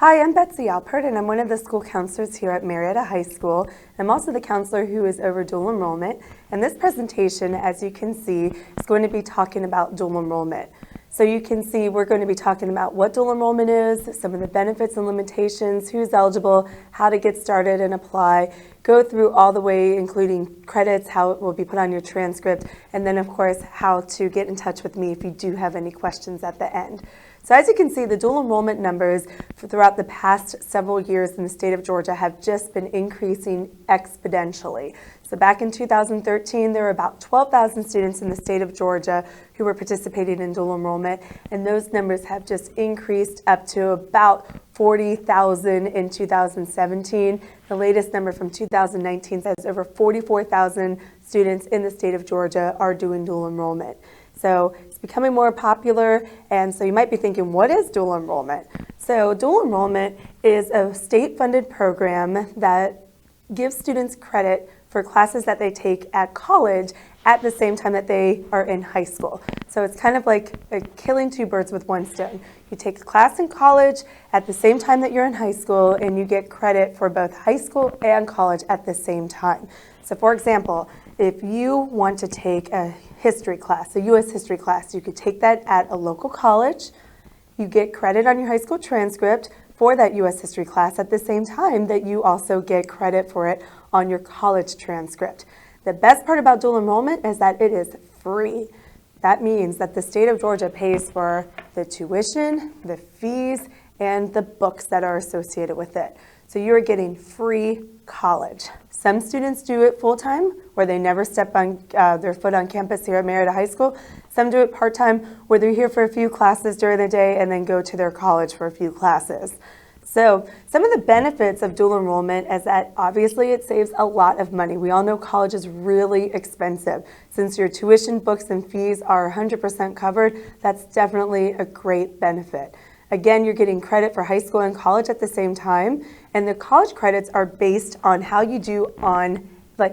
Hi, I'm Betsy Alpert, and I'm one of the school counselors here at Marietta High School. I'm also the counselor who is over dual enrollment. And this presentation, as you can see, is going to be talking about dual enrollment. So you can see we're going to be talking about what dual enrollment is, some of the benefits and limitations, who's eligible, how to get started and apply, go through all the way including credits, how it will be put on your transcript, and then of course how to get in touch with me if you do have any questions at the end. So as you can see, the dual enrollment numbers throughout the past several years in the state of Georgia have just been increasing exponentially. So back in 2013, there were about 12,000 students in the state of Georgia who were participating in dual enrollment, and those numbers have just increased up to about 40,000 in 2017. The latest number from 2019 says over 44,000 students in the state of Georgia are doing dual enrollment. So it's becoming more popular, and so you might be thinking, what is dual enrollment? So dual enrollment is a state-funded program that gives students credit for classes that they take at college at the same time that they are in high school. So it's kind of like killing two birds with one stone. You take a class in college at the same time that you're in high school, and you get credit for both high school and college at the same time. So for example, if you want to take a history class, a U.S. history class, you could take that at a local college. You get credit on your high school transcript for that U.S. history class at the same time that you also get credit for it on your college transcript. The best part about dual enrollment is that it is free. That means that the state of Georgia pays for the tuition, the fees, and the books that are associated with it. So you're getting free college. Some students do it full-time, where they never step on their foot on campus here at Marietta High School. Some do it part-time, where they're here for a few classes during the day and then go to their college for a few classes. So some of the benefits of dual enrollment is that obviously it saves a lot of money. We all know college is really expensive. Since your tuition, books, and fees are 100% covered, that's definitely a great benefit. Again, you're getting credit for high school and college at the same time, and the college credits are based on how you do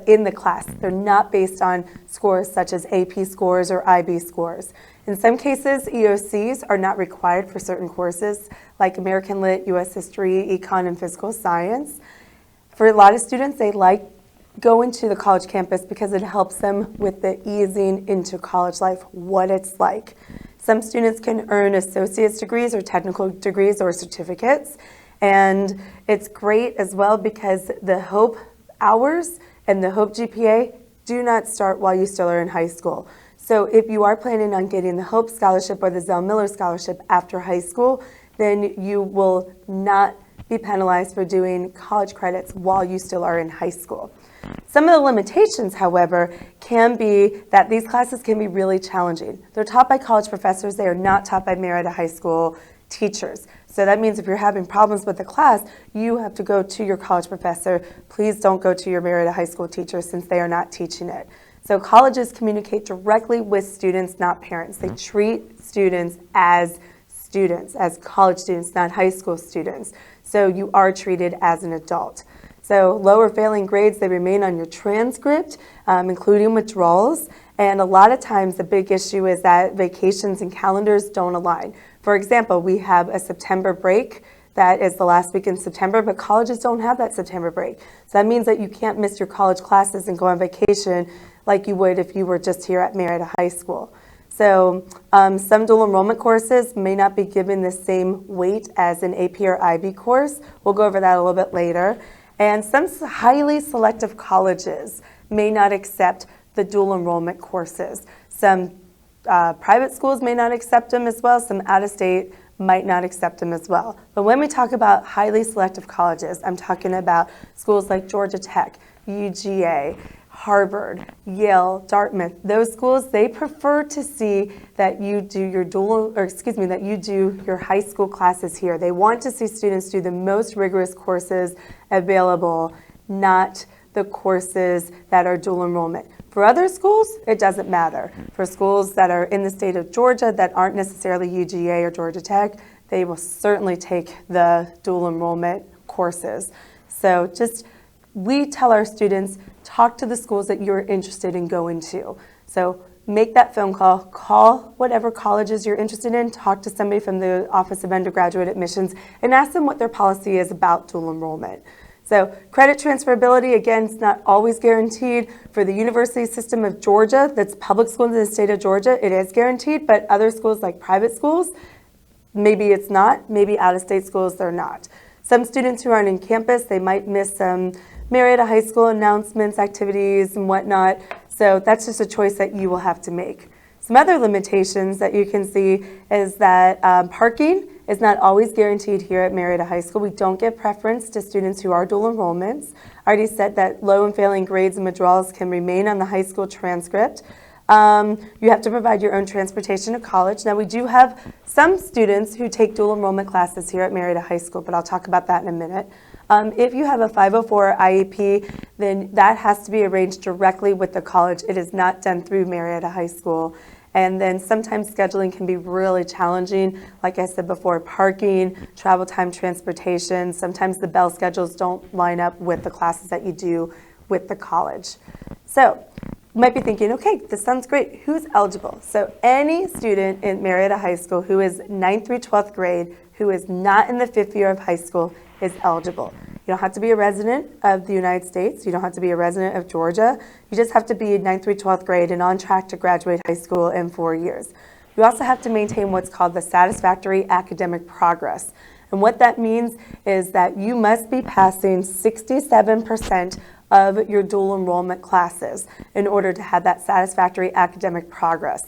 in the class. They're not based on scores such as AP scores or IB scores. In some cases, EOCs are not required for certain courses like American Lit, U.S. History, Econ, and Physical Science. For a lot of students, they like going to the college campus because it helps them with the easing into college life, what it's like. Some students can earn associate's degrees or technical degrees or certificates, and it's great as well because the HOPE hours and the HOPE GPA do not start while you still are in high school. So if you are planning on getting the HOPE Scholarship or the Zell Miller Scholarship after high school, then you will not be penalized for doing college credits while you still are in high school. Some of the limitations, however, can be that these classes can be really challenging. They're taught by college professors. They are not taught by Marietta High School teachers. So that means if you're having problems with the class, you have to go to your college professor. Please don't go to your Marietta High School teacher since they are not teaching it. So colleges communicate directly with students, not parents. They treat students, as college students, not high school students. So you are treated as an adult. So low or failing grades, they remain on your transcript, including withdrawals. And a lot of times the big issue is that vacations and calendars don't align. For example, we have a September break that is the last week in September, but colleges don't have that September break. So that means that you can't miss your college classes and go on vacation like you would if you were just here at Marietta High School. So some dual enrollment courses may not be given the same weight as an AP or IB course. We'll go over that a little bit later. And some highly selective colleges may not accept the dual enrollment courses. Some private schools may not accept them as well. Some out-of-state might not accept them as well. But when we talk about highly selective colleges, I'm talking about schools like Georgia Tech, UGA, Harvard, Yale, Dartmouth. Those schools, they prefer to see that you do your high school classes here. They want to see students do the most rigorous courses available, not the courses that are dual enrollment. For other schools, it doesn't matter. For schools that are in the state of Georgia that aren't necessarily UGA or Georgia Tech, they will certainly take the dual enrollment courses. So we tell our students, talk to the schools that you're interested in going to. So make that phone call whatever colleges you're interested in, talk to somebody from the Office of Undergraduate Admissions, and ask them what their policy is about dual enrollment. So credit transferability, again, it's not always guaranteed. For the University System of Georgia, that's public schools in the state of Georgia, it is guaranteed, but other schools like private schools, maybe it's not, maybe out-of-state schools, they're not. Some students who aren't in campus, they might miss some Marietta High School announcements, activities, and whatnot, so that's just a choice that you will have to make. Some other limitations that you can see is that parking is not always guaranteed here at Marietta High School. We don't give preference to students who are dual enrollments. I already said that low and failing grades and withdrawals can remain on the high school transcript. You have to provide your own transportation to college. Now, we do have some students who take dual enrollment classes here at Marietta High School, but I'll talk about that in a minute. If you have a 504 IEP, then that has to be arranged directly with the college. It is not done through Marietta High School. And then sometimes scheduling can be really challenging. Like I said before, parking, travel time, transportation. Sometimes the bell schedules don't line up with the classes that you do with the college. So you might be thinking, okay, this sounds great. Who's eligible? So any student in Marietta High School who is 9th through 12th grade, who is not in the 5th year of high school, is eligible. You don't have to be a resident of the United States. You don't have to be a resident of Georgia. You just have to be 9th through 12th grade and on track to graduate high school in 4 years. You also have to maintain what's called the satisfactory academic progress. And what that means is that you must be passing 67% of your dual enrollment classes in order to have that satisfactory academic progress.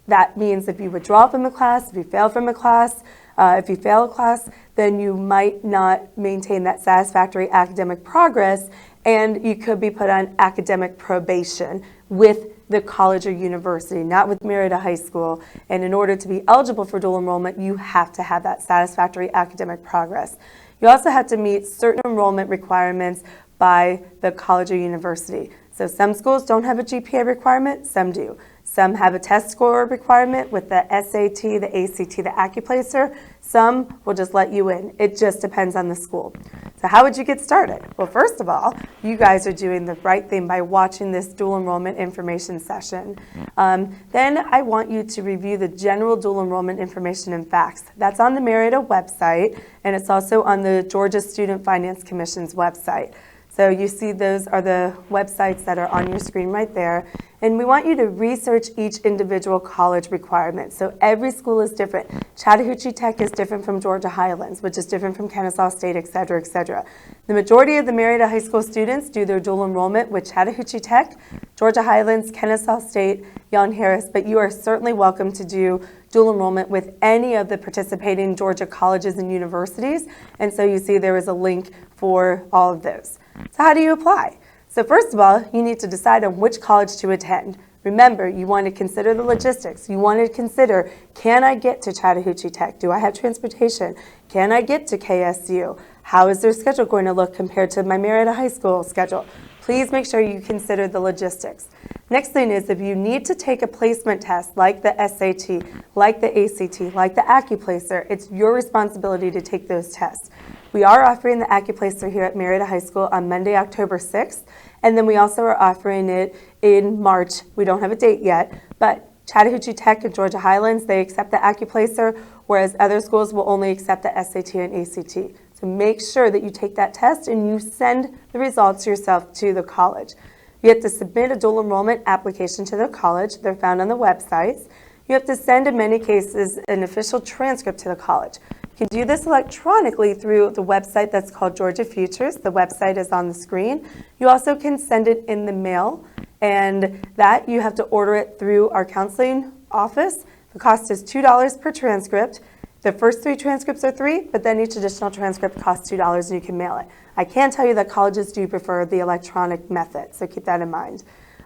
That means if you withdraw from a class, if you fail from a class, if you fail a class, then you might not maintain that satisfactory academic progress, and you could be put on academic probation with the college or university, not with Marietta High School. And in order to be eligible for dual enrollment, you have to have that satisfactory academic progress. You also have to meet certain enrollment requirements by the college or university. So some schools don't have a GPA requirement, some do. Some have a test score requirement with the SAT, the ACT, the Accuplacer. Some will just let you in. It just depends on the school. So how would you get started? Well, first of all, you guys are doing the right thing by watching this dual enrollment information session. Then I want you to review the general dual enrollment information and facts. That's on the Marietta website, and it's also on the Georgia Student Finance Commission's website. So you see those are the websites that are on your screen right there. And we want you to research each individual college requirement. So every school is different. Chattahoochee Tech is different from Georgia Highlands, which is different from Kennesaw State, et cetera, et cetera. The majority of the Marietta High School students do their dual enrollment with Chattahoochee Tech, Georgia Highlands, Kennesaw State, Young Harris, but you are certainly welcome to do dual enrollment with any of the participating Georgia colleges and universities. And so you see there is a link for all of those. So how do you apply? So first of all, you need to decide on which college to attend. Remember, you want to consider the logistics. You want to consider, can I get to Chattahoochee Tech? Do I have transportation? Can I get to KSU? How is their schedule going to look compared to my Marietta High School schedule? Please make sure you consider the logistics. Next thing is, if you need to take a placement test like the SAT, like the ACT, like the Accuplacer, it's your responsibility to take those tests. We are offering the Accuplacer here at Marietta High School on Monday, October 6th, and then we also are offering it in March. We don't have a date yet, but Chattahoochee Tech and Georgia Highlands, they accept the Accuplacer, whereas other schools will only accept the SAT and ACT. So make sure that you take that test and you send the results yourself to the college. You have to submit a dual enrollment application to the college. They're found on the websites. You have to send, in many cases, an official transcript to the college. You can do this electronically through the website that's called Georgia Futures. The website is on the screen. You also can send it in the mail, and that you have to order it through our counseling office. The cost is $2 per transcript. The first 3 transcripts are free, but then each additional transcript costs $2 and you can mail it. I can tell you that colleges do prefer the electronic method, so keep that in mind.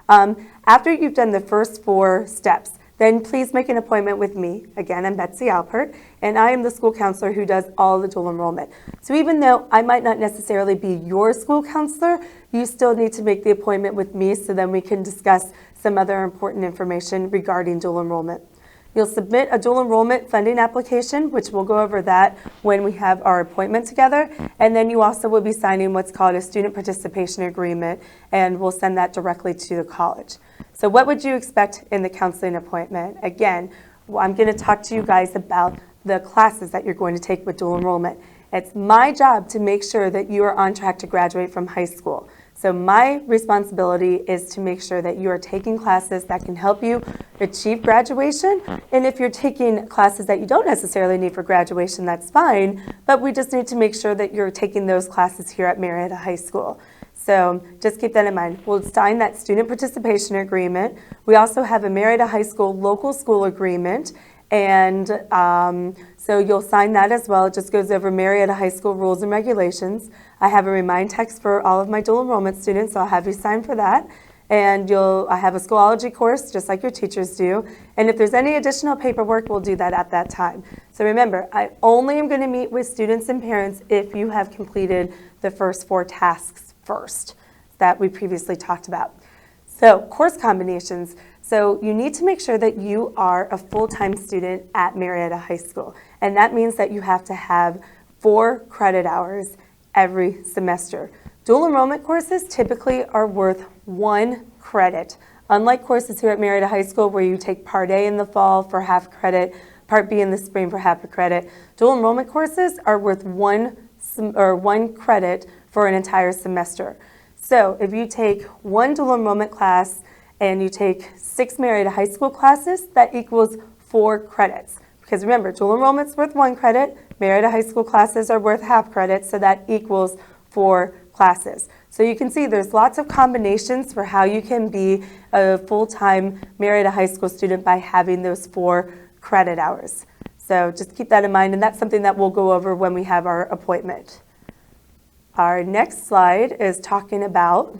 After you've done the first 4 steps, then please make an appointment with me. Again, I'm Betsy Alpert, and I am the school counselor who does all the dual enrollment. So even though I might not necessarily be your school counselor, you still need to make the appointment with me so then we can discuss some other important information regarding dual enrollment. You'll submit a dual enrollment funding application, which we'll go over that when we have our appointment together. And then you also will be signing what's called a student participation agreement, and we'll send that directly to the college. So what would you expect in the counseling appointment? Again, I'm going to talk to you guys about the classes that you're going to take with dual enrollment. It's my job to make sure that you are on track to graduate from high school. So my responsibility is to make sure that you are taking classes that can help you achieve graduation. And if you're taking classes that you don't necessarily need for graduation, that's fine. But we just need to make sure that you're taking those classes here at Marietta High School. So just keep that in mind. We'll sign that student participation agreement. We also have a Marietta High School local school agreement. And so you'll sign that as well. It just goes over Marietta High School rules and regulations. I have a remind text for all of my dual enrollment students, so I'll have you sign for that. And I have a Schoology course, just like your teachers do. And if there's any additional paperwork, we'll do that at that time. So remember, I only am going to meet with students and parents if you have completed the first 4 tasks first that we previously talked about. So course combinations. So you need to make sure that you are a full-time student at Marietta High School. And that means that you have to have 4 credit hours every semester. Dual enrollment courses typically are worth 1 credit. Unlike courses here at Marietta High School where you take Part A in the fall for half credit, Part B in the spring for half a credit, dual enrollment courses are worth 1 credit for an entire semester. So if you take 1 dual enrollment class and you take 6 Marietta High School classes, that equals 4 credits. Because remember, dual enrollment's worth 1 credit, Marietta High School classes are worth half credit, so that equals 4 classes. So you can see there's lots of combinations for how you can be a full-time Marietta High School student by having those 4 credit hours. So just keep that in mind, and that's something that we'll go over when we have our appointment. Our next slide is talking about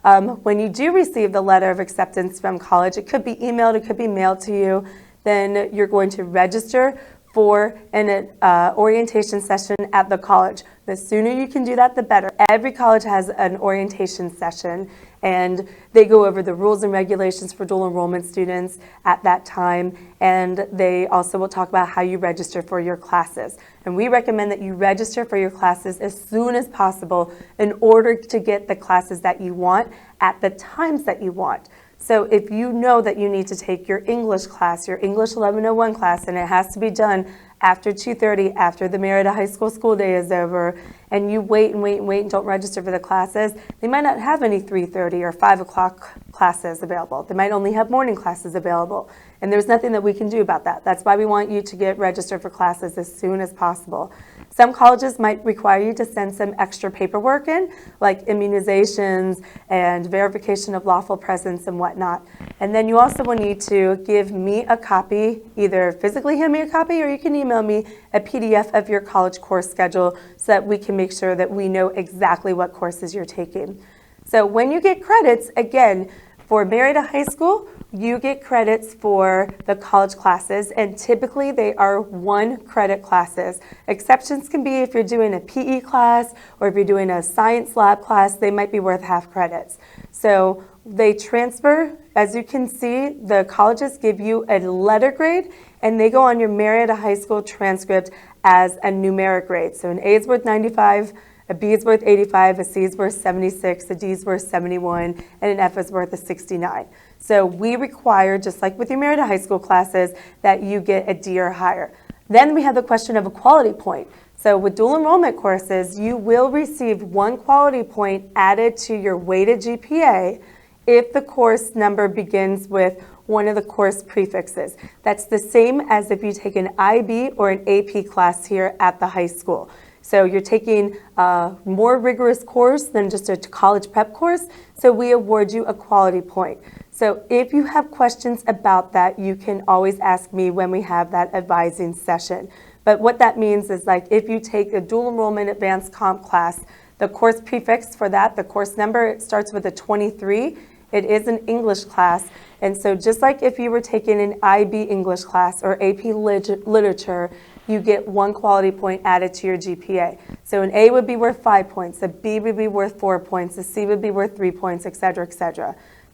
when you do receive the letter of acceptance from college. It could be emailed, it could be mailed to you. Then you're going to register for an orientation session at the college. The sooner you can do that, the better. Every college has an orientation session, and they go over the rules and regulations for dual enrollment students at that time, and they also will talk about how you register for your classes. And we recommend that you register for your classes as soon as possible in order to get the classes that you want at the times that you want. So if you know that you need to take your English class, your English 1101 class, and it has to be done after 2:30, after the Marietta High School school day is over, and you wait and don't register for the classes, they might not have any 3:30 or 5 o'clock classes available. They might only have morning classes available, and there's nothing that we can do about that. That's why we want you to get registered for classes as soon as possible. Some colleges might require you to send some extra paperwork in, like immunizations and verification of lawful presence and whatnot. And then you also will need to give me a copy, either physically hand me a copy or you can email me a PDF of your college course schedule so that we can make sure that we know exactly what courses you're taking. So when you get credits, again, for Marietta High School, you get credits for the college classes, and typically they are 1 credit classes. Exceptions can be if you're doing a PE class or if you're doing a science lab class, they might be worth half credits. So they transfer, as you can see, the colleges give you a letter grade and they go on your Marietta High School transcript as a numeric grade. So an A is worth 95, a B is worth 85, a C is worth 76, a D is worth 71, and an F is worth a 69. So we require, just like with your Marietta High School classes, that you get a D or higher. Then we have the question of a quality point. So with dual enrollment courses, you will receive 1 quality point added to your weighted GPA if the course number begins with one of the course prefixes. That's the same as if you take an IB or an AP class here at the high school. So you're taking a more rigorous course than just a college prep course, so we award you a quality point. So if you have questions about that, you can always ask me when we have that advising session. But what that means is, like, if you take a dual enrollment advanced comp class, the course prefix for that, the course number, it starts with a 23. It is an English class, and so just like if you were taking an IB English class or AP Literature, you get 1 quality point added to your GPA. So an A would be worth 5 points, a B would be worth 4 points, a C would be worth 3 points, et cetera, et cetera.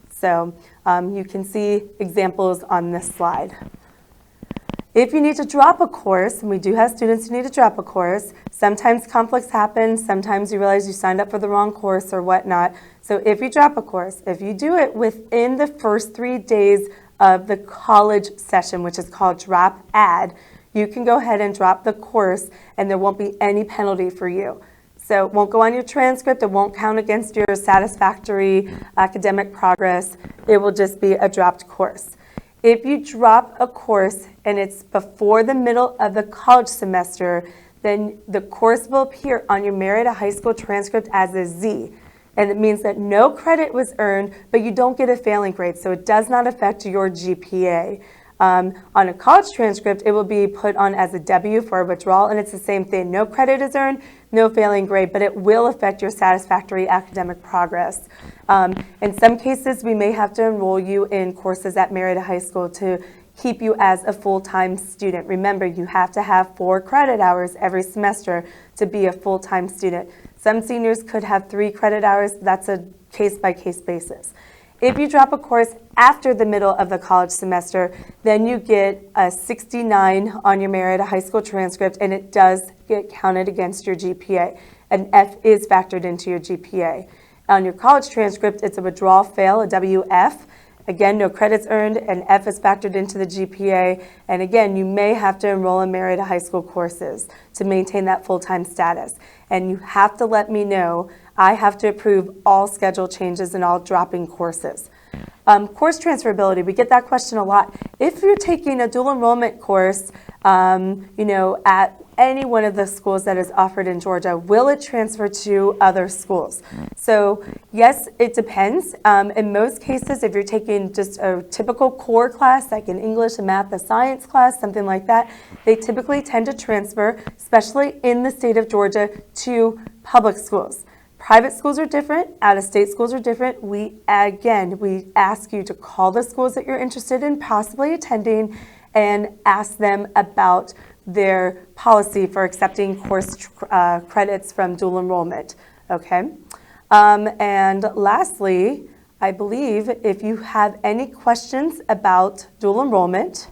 So you can see examples on this slide. If you need to drop a course, and we do have students who need to drop a course, sometimes conflicts happen, sometimes you realize you signed up for the wrong course or whatnot. So if you drop a course, if you do it within the first 3 days of the college session, which is called drop add, you can go ahead and drop the course and there won't be any penalty for you. So it won't go on your transcript, it won't count against your satisfactory academic progress, it will just be a dropped course. If you drop a course and it's before the middle of the college semester, then the course will appear on your Marietta High School transcript as a Z. And it means that no credit was earned, but you don't get a failing grade, so it does not affect your GPA. On a college transcript, it will be put on as a W for a withdrawal, and it's the same thing. No credit is earned, no failing grade, but it will affect your satisfactory academic progress. In some cases, we may have to enroll you in courses at Marietta High School to keep you as a full-time student. Remember, you have to have 4 credit hours every semester to be a full-time student. Some seniors could have 3 credit hours. That's a case-by-case basis. If you drop a course after the middle of the college semester, then you get a 69 on your Marietta High School transcript, and it does get counted against your GPA. An F is factored into your GPA. On your college transcript, it's a withdrawal fail, a WF. Again, no credits earned, an F is factored into the GPA. And again, you may have to enroll in Marietta High School courses to maintain that full-time status. And you have to let me know. I have to approve all schedule changes and all dropping courses. Course transferability, we get that question a lot. If you're taking a dual enrollment course, at any one of the schools that is offered in Georgia, will it transfer to other schools? So yes, it depends. In most cases, if you're taking just a typical core class, like an English, a math, a science class, something like that, they typically tend to transfer, especially in the state of Georgia, to public schools. Private schools are different, out-of-state schools are different. We ask you to call the schools that you're interested in possibly attending and ask them about their policy for accepting course credits from dual enrollment, okay? And lastly, I believe if you have any questions about dual enrollment,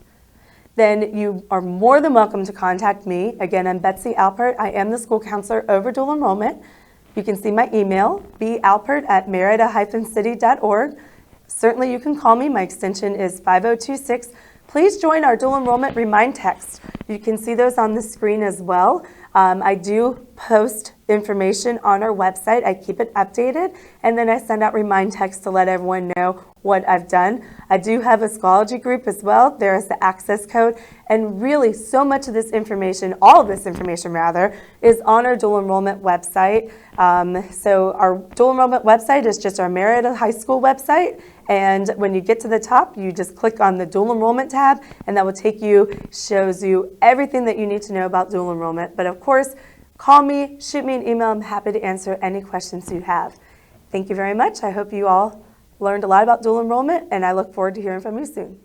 then you are more than welcome to contact me. Again, I'm Betsy Alpert. I am the school counselor over dual enrollment. You can see my email, balpert@marietta-city.org. Certainly you can call me. My extension is 5026. Please join our dual enrollment remind text. You can see those on the screen as well. I do post information on our website. I keep it updated, and then I send out remind text to let everyone know what I've done. I do have a Schoology group as well. There is the access code, and really so much of this information, all of this information rather, is on our dual enrollment website. So our dual enrollment website is just our Marietta High School website, and when you get to the top, you just click on the dual enrollment tab, and that will take you, shows you everything that you need to know about dual enrollment. But of course, call me, shoot me an email. I'm happy to answer any questions you have. Thank you very much. I hope you all learned a lot about dual enrollment, and I look forward to hearing from you soon.